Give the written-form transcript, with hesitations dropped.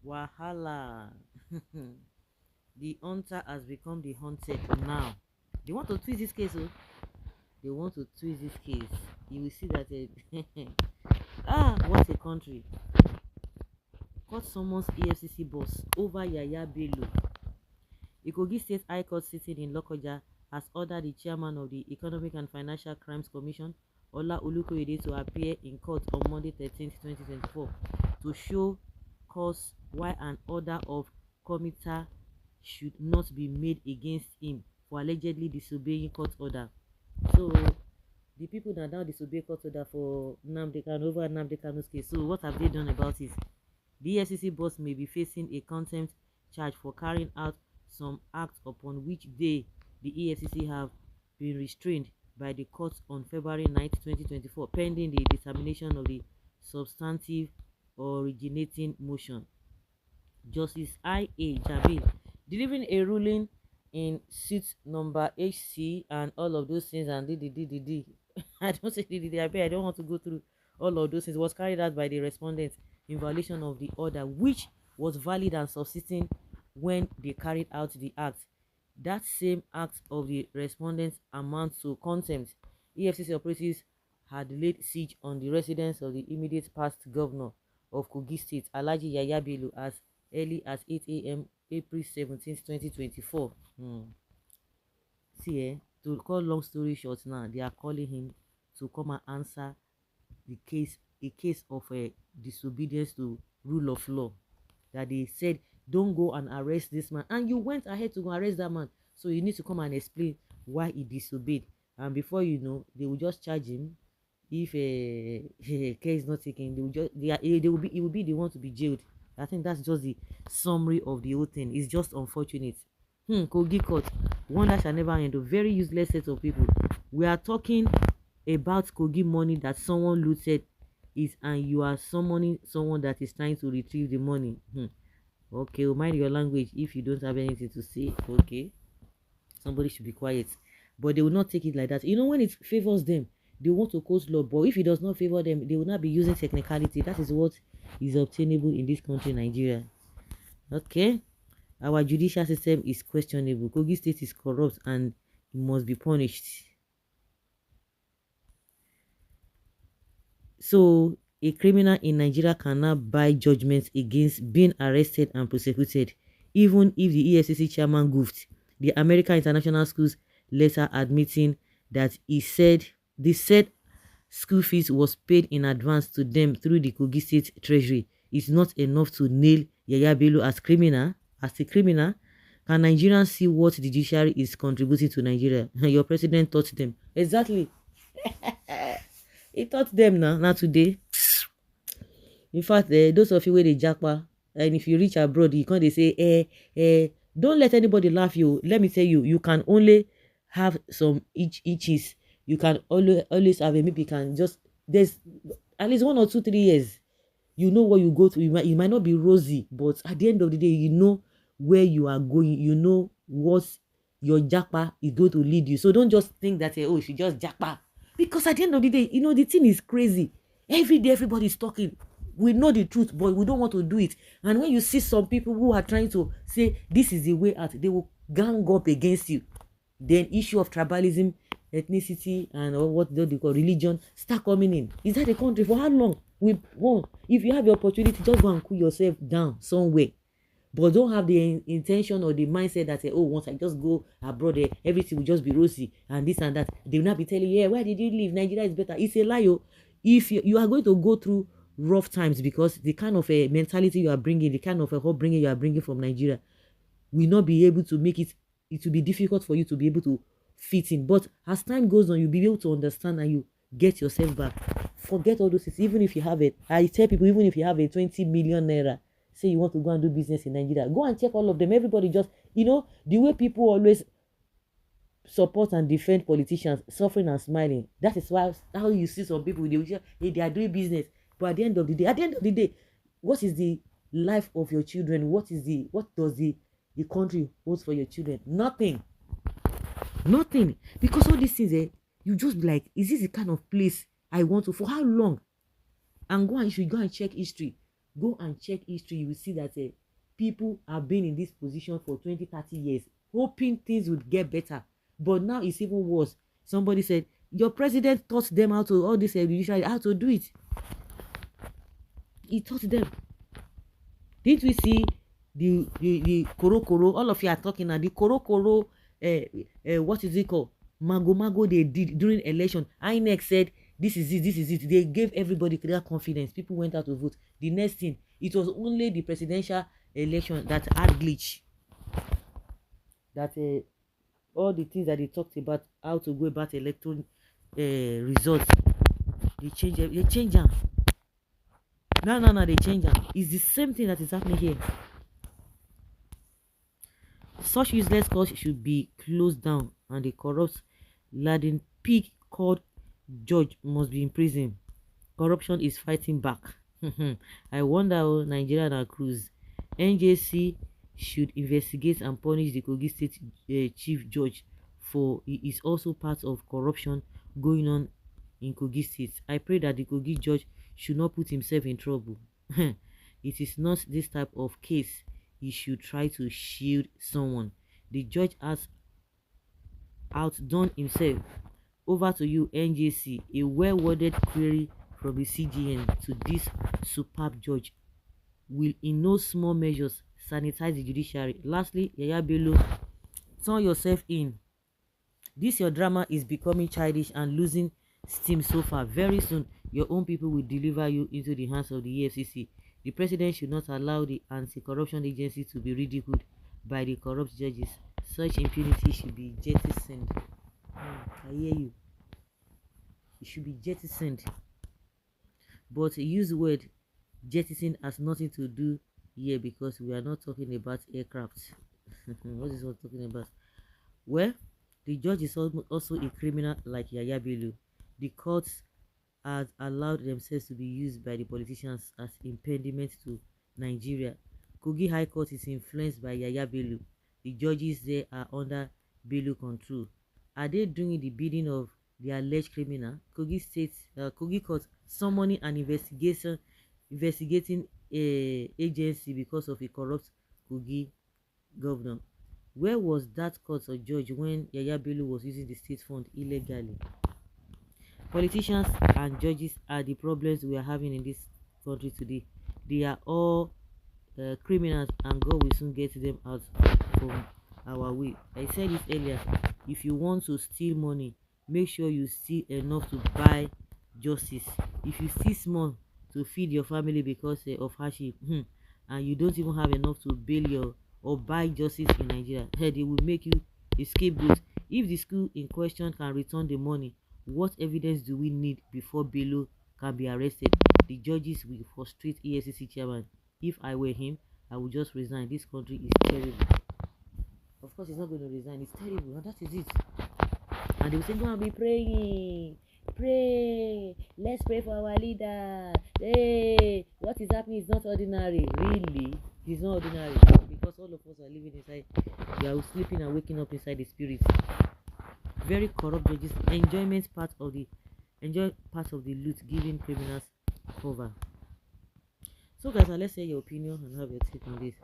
Wahala. The hunter has become the hunted now. They want to twist this case, oh. They want to twist this case. You will see that. What a country. Court summons EFCC boss over Yahaya Bello. The Kogi State High Court sitting in Lokoja has ordered the chairman of the Economic and Financial Crimes Commission, Ola Olukoyede, to appear in court on Monday 13th, 2024 to show cause why an order of committee should not be made against him for allegedly disobeying court order. So the people that now disobey court order for Nnamdi Kanu over Nnamdi Kanu's case. So what have they done about it? The EFCC boss may be facing a contempt charge for carrying out some acts upon which they, the EFCC, have been restrained by the court on February 9th, 2024, pending the determination of the substantive originating motion. Justice I.A. Jabil delivering a ruling in suit number HC and all of those things and d. I don't say d. I don't want to go through all of those things. Was carried out by the respondents in violation of the order, which was valid and subsisting when they carried out the act. That same act of the respondents amounts to contempt. EFCC operatives had laid siege on the residence of the immediate past governor of Kogi State, Alhaji Yahaya Bello, as early as 8 a.m. April 17th, 2024. See, to cut long story short now, they are calling him to come and answer the case, a case of disobedience to rule of law. That they said, don't go and arrest this man. And you went ahead to go arrest that man. So you need to come and explain why he disobeyed. And before you know, they will just charge him. If a case is not taken, they will just he will be the one to be jailed. I think that's just the summary of the whole thing. It's just unfortunate. Kogi Court, one that shall never end. A very useless set of people. We are talking about Kogi money that someone looted is, and you are summoning someone that is trying to retrieve the money. Okay, mind your language. If you don't have anything to say, okay, somebody should be quiet. But they will not take it like that. You know, when it favors them, they want to quote law. But if it does not favor them, they will not be using technicality. That is what is obtainable in this country, Nigeria. Okay, our judicial system is questionable. Kogi State is corrupt and it must be punished. So a criminal in Nigeria cannot buy judgments against being arrested and prosecuted, even if the EFCC chairman goofed. The American International School's letter admitting that the said school fees was paid in advance to them through the Kogi State Treasury is not enough to nail Yahaya Bello as a criminal. Can Nigerians see what the judiciary is contributing to Nigeria? Your president taught them. Exactly. He taught them now today. In fact, those of you where they japa, and if you reach abroad, you can't, they say, don't let anybody laugh you. Let me tell you, you can only have some itches. You can always have a, maybe you can just, there's at least 1 or 2, 3 years. You know what you go through. It might not be rosy, but at the end of the day, you know where you are going. You know what your japa is going to lead you. So don't just think that, you should just japa. Because at the end of the day, you know, the thing is crazy. Every day, everybody's talking. We know the truth, but we don't want to do it. And when you see some people who are trying to say, this is the way out, they will gang up against you. Then issue of tribalism, ethnicity, and what they call religion start coming in. Is that a country? For how long? If you have the opportunity, just go and cool yourself down somewhere. But don't have the intention or the mindset that once I just go abroad, everything will just be rosy and this and that. They will not be telling you, why did you leave? Nigeria is better. It's a lie. If you are going to go through rough times, because the kind of a mentality you are bringing, the kind of a upbringing you are bringing from Nigeria, will not be able to make it. It will be difficult for you to be able to fit in. But as time goes on, you'll be able to understand and you get yourself back. Forget all those things. Even if you have it, I tell people, even if you have a 20 million naira, say you want to go and do business in Nigeria, go and check all of them. Everybody just, the way people always support and defend politicians, suffering and smiling. That is why how you see some people, they will say, hey, they are doing business. But at the end of the day, what is the life of your children? What does the country hold for your children? Nothing. Because all these things, you just be like, is this the kind of place I want to? For how long? And you should go and check history. Go and check history. You will see that people have been in this position for 20, 30 years, hoping things would get better. But now it's even worse. Somebody said, your president taught them how to, all this judiciary, how to do it. He taught them. Didn't we see the koro? All of you are talking now. The koro, what is it called? Mago they did during election. INEC said, this is it. They gave everybody clear confidence. People went out to vote. The next thing, it was only the presidential election that had glitch. That all the things that they talked about, how to go about electoral results, they change them. No, they change them. It's the same thing that is happening here. Such useless courts should be closed down, and the corrupt laden pig called judge must be in prison. Corruption is fighting back. I wonder how Nigeria and cruise. NJC should investigate and punish the Kogi State Chief Judge, for he is also part of corruption going on in Kogi State. I pray that the Kogi judge should not put himself in trouble. It is not this type of case he should try to shield someone. The judge has outdone himself. Over to you, NJC. A well-worded query from the CGN to this superb judge will in no small measures sanitize the judiciary. Lastly, Yahaya Bello, turn yourself in. This your drama is becoming childish and losing steam so far. Very soon, your own people will deliver you into the hands of the Efcc. The president should not allow the anti-corruption agency to be ridiculed by the corrupt judges. Such impunity should be jettisoned. I hear you. It should be jettisoned. But use the word jettison has nothing to do here, because we are not talking about aircraft. What is what talking about? Well, the judge is also a criminal like Yahaya Bello. The courts has allowed themselves to be used by the politicians as impediment to Nigeria. Kogi High Court is influenced by Yahaya Bello. The judges there are under Bello control. Are they doing the bidding of the alleged criminal? Kogi Court summoning an investigating agency because of a corrupt Kogi governor. Where was that court or judge when Yahaya Bello was using the state fund illegally? Politicians and judges are the problems we are having in this country today. They are all criminals, and God will soon get them out from our way. I said it earlier. If you want to steal money, make sure you steal enough to buy justice. If you steal small to feed your family because of hardship, and you don't even have enough to bail your or buy justice in Nigeria, they will make you a scapegoat. If the school in question can return the money, what evidence do we need before Bello can be arrested? The judges will frustrate EFCC chairman. If I were him, I would just resign. This country is terrible. Of course, he's not going to resign. It's terrible, and that is it. And they will say, go and be praying. Pray. Let's pray for our leader. Hey, what is happening is not ordinary. Really, it's not ordinary, because all of us are living inside. We are sleeping and waking up inside the spirit. Very corrupt judges enjoy part of the loot, giving criminals cover. So guys, let's hear your opinion and have your take on this.